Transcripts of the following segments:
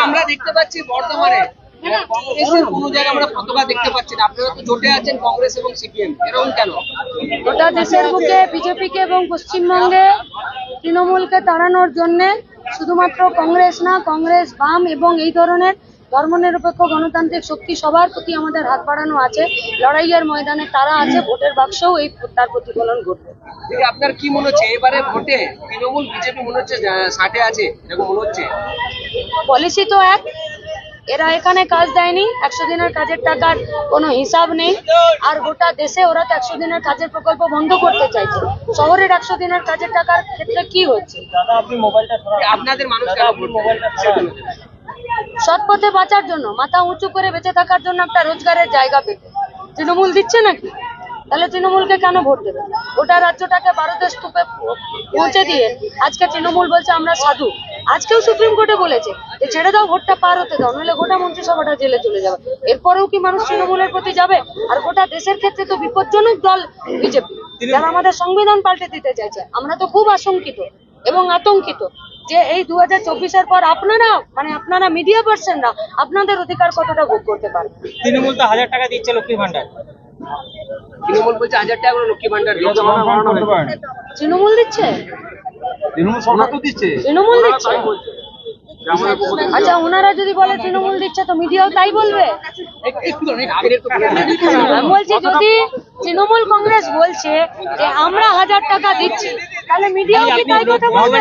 আমরা দেখতে পাচ্ছি বর্তমানে কংগ্রেসের কোনো জায়গায় আমরা পতাকা দেখতে পাচ্ছি না। আপনারা তো জোটে আছেন কংগ্রেস এবং সিপিএম, এরকম কেন? গোটা দেশের বুকে বিজেপিকে এবং পশ্চিমবঙ্গে তৃণমূলকে তাড়ানোর জন্য শুধুমাত্র কংগ্রেস না, কংগ্রেস, বাম এবং এই ধরনের ধর্মনিরপেক্ষ গণতান্ত্রিক শক্তি সবার প্রতি আমাদের হাত বাড়ানো আছে। লড়াইয়ের ময়দানে তারা আছে, ভোটের বাক্সেও এই তার প্রতিফলন ঘটবে। আপনার কি মনে হচ্ছে এবারে ভোটে তৃণমূল বিজেপি মনে হচ্ছে ষাটে আছে, এরকম মনে হচ্ছে? পলিসি তো এক, এরা এখানে কাজ দেয়নি, 100 দিনের কাজের টাকার কোনো হিসাব নেই। আর গোটা দেশে ওরা তো 100 দিনের কাজের প্রকল্প বন্ধ করতে চাইছে। শহরের 100 দিনের কাজের টাকার ক্ষেত্রে কি হচ্ছে? আপনাদের মানুষ সৎ পথে বাঁচার জন্য, মাথা উঁচু করে বেঁচে থাকার জন্য একটা রোজগারের জায়গা পেতে তৃণমূল দিচ্ছে নাকি? তাহলে তৃণমূলকে কেন ভোট দেবে? গোটা রাজ্যটাকে ভারতের স্তূপে পৌঁছে দিয়ে আজকে তৃণমূল বলছে আমরা সাধু। আজকেও সুপ্রিম কোর্টে বলেছে যে ছেড়ে দাও, ভোটটা পার হতে দাও, নইলে গোটা মন্ত্রিসভাটা জেলে চলে যাবে। এরপরেও কি মানুষ তৃণমূলের প্রতি যাবে? আর গোটা দেশের ক্ষেত্রে তো বিপজ্জনক দল বিজেপি, যারা আমাদের সংবিধান পাল্টে দিতে চাইছে। আমরা তো খুব আশঙ্কিত এবং আতঙ্কিত যে এই 2024-এর পর আপনারা মিডিয়া পার্সনরা আপনাদের অধিকার কতটা ভোগ করতে পারে। তৃণমূল তো 1000 টাকা দিচ্ছে লক্ষ্মী ভান্ডার, তৃণমূল বলছে 1000 টাকা করে লক্ষ্মী ভান্ডার তৃণমূল দিচ্ছে, তৃণমূল দিচ্ছে। আচ্ছা, ওনারা যদি বলে তৃণমূল দিচ্ছে তো মিডিয়াও তাই বলবে? আমি বলছি যদি তৃণমূল কংগ্রেস বলছে যে আমরা 1000 টাকা দিচ্ছি, তাহলে মিডিয়াও কি তাই কথা বলবে?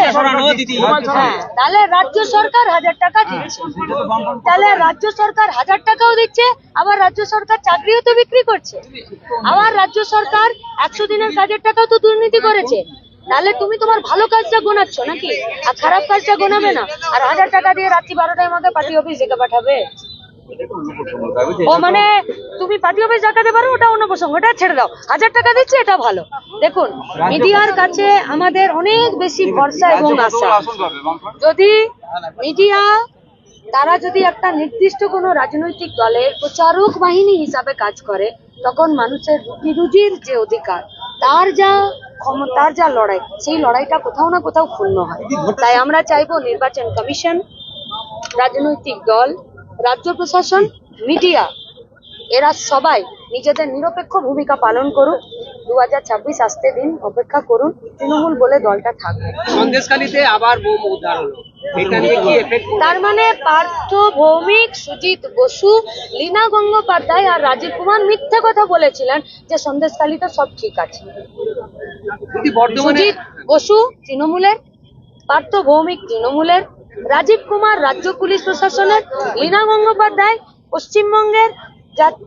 হ্যাঁ, তাহলে রাজ্য সরকার 1000 টাকা দিচ্ছে, তাহলে রাজ্য সরকার 1000 টাকাও দিচ্ছে, আবার রাজ্য সরকার চাকরিও তো বিক্রি করছে, আবার রাজ্য সরকার 100 দিনের কাজের টাকাও তো দুর্নীতি করেছে। তাহলে তুমি তোমার ভালো কাজটা গোনাচ্ছ নাকি, আর খারাপ কাজটা গোনাবে না? আর 1000 টাকা দিয়ে রাত্রি 12টায় আমাকে পার্টি অফিস ডেকে পাঠাবে? ও মানে তুমি পার্টি অফিস ডাকাতে পারো, ওটা অন্য প্রসঙ্গ, ওটা ছেড়ে দাও। 1000 টাকা দিচ্ছে, এটা ভালো। দেখুন, মিডিয়ার কাছে আমাদের অনেক বেশি ভরসা এবং আশা। যদি মিডিয়া তারা যদি একটা নির্দিষ্ট কোনো রাজনৈতিক দলের প্রচারক বাহিনী হিসাবে কাজ করে, তখন মানুষের রুজির যে অধিকার, তার যা ক্ষমতার যা লড়াই, সেই লড়াইটা কোথাও না কোথাও ক্ষুণ্ণ হয়। তাই আমরা চাইবো নির্বাচন কমিশন, রাজনৈতিক দল, রাজ্য প্রশাসন, মিডিয়া, এরা সবাই নিজেদের নিরপেক্ষ ভূমিকা পালন করুক। 2026 আসতে দিন, অপেক্ষা করুন। তৃণমূল বলে দলটা থাকবে। সন্দেশখালীতে আবার বোম উদ্ধার হলো, এটা নিয়ে কি এফেক্ট? তার মানে পার্থ ভৌমিক, সুজিত বসু, লীনা গঙ্গোপাধ্যায় আর রাজীব কুমার মিথ্যে কথা বলেছিলেন যে সন্দেশখালীতে সব ঠিক আছে। সুজিত বসু তৃণমূলের, পার্থ ভৌমিক তৃণমূলের, রাজীব কুমার রাজ্য পুলিশ প্রশাসনের, লীনা গঙ্গোপাধ্যায় পশ্চিমবঙ্গের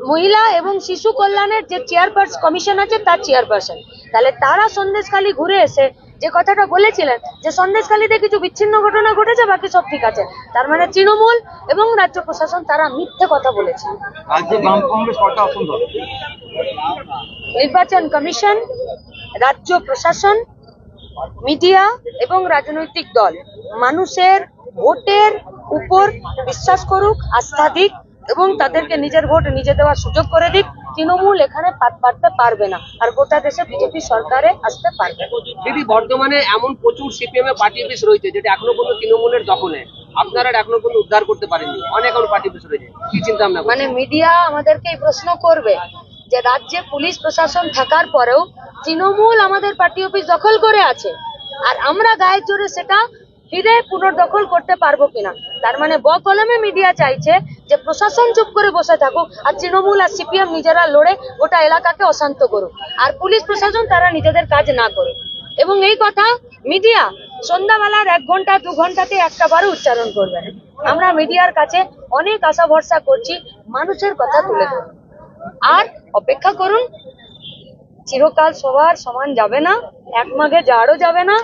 মহিলা এবং শিশু কল্যাণের যে চেয়ারপারসন কমিশন আছে তার চেয়ারপারসন। তাহলে তারা সন্দেশখালী ঘুরে এসে যে কথাটা বলেছিলেন যে সন্দেশখালীতে কিছু বিচ্ছিন্ন ঘটনা ঘটেছে, বাকি সব ঠিক আছে, তার মানে তৃণমূল এবং রাজ্য প্রশাসন তারা মিথ্যে কথা বলেছে। নির্বাচন কমিশন, রাজ্য প্রশাসন, মিডিয়া এবং রাজনৈতিক দল মানুষের ভোটের উপর বিশ্বাস করুক, আস্থা দিক এবং তাদেরকে নিজের ভোট নিজে দেওয়ার সুযোগ করে দিক। তৃণমূল এখানে পাত পাড়তে পারবে না, আর গোটা দেশে বিজেপি সরকারে আসতে পারবে। দিদি, বর্তমানে এমন প্রচুর সিপিএম এর পার্টি অফিস রয়েছে যেটা এখনো পর্যন্ত তৃণমূলের দখলে, আপনারা এখনো পর্যন্ত উদ্ধার করতে পারেননি, অনেক এখনো পার্টি অফিস রয়েছে, কি চিন্তা ভাবনা? মানে মিডিয়া আমাদেরকে এই প্রশ্ন করবে যে রাজ্যে পুলিশ প্রশাসন থাকার পরেও তৃণমূল আমাদের পার্টি অফিস দখল করে আছে, আর আমরা গায়ের জোরে সেটা ফিরে পুনর্দখল করতে পারবো কিনা। তার মানে বকলমে মিডিয়া চাইছে যে প্রশাসন চুপ করে বসে থাকুক, আর তৃণমূল আর সিপিএম নিজেরা লড়ে গোটা এলাকাকে অশান্ত করুক, আর পুলিশ প্রশাসন তারা নিজেদের কাজ না করুক। এবং এই কথা মিডিয়া সন্ধ্যাবেলার 1 ঘন্টা 2 ঘন্টাতে একটা বারও উচ্চারণ করবে না। আমরা মিডিয়ার কাছে অনেক আশা ভরসা করছি, মানুষের কথা তুলে ধরুন আর অপেক্ষা করুন। চিরকাল সবার সমান যাবে না, এক মাঘে জাড়ও যাবে না।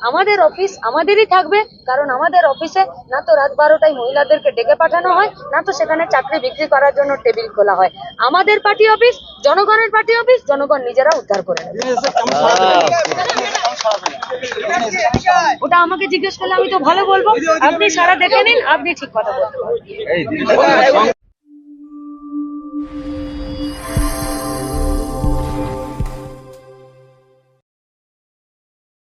আমাদের অফিস আমাদেরই থাকবে, কারণ আমাদের অফিসে না তো রাত 12টায় মহিলাদেরকে ডেকে পাঠানো হয়, না তো সেখানে চাকরি বিক্রি করার জন্য টেবিল খোলা হয়। আমাদের পার্টি অফিস জনগণের পার্টি অফিস, জনগণ নিজেরা উদ্ধার করে নেবে। ওটা আমাকে জিজ্ঞেস করলে আমি তো ভালো বলবো, আপনি সারা দেখে নিন, আপনি ঠিক কথা বলতে পারবেন।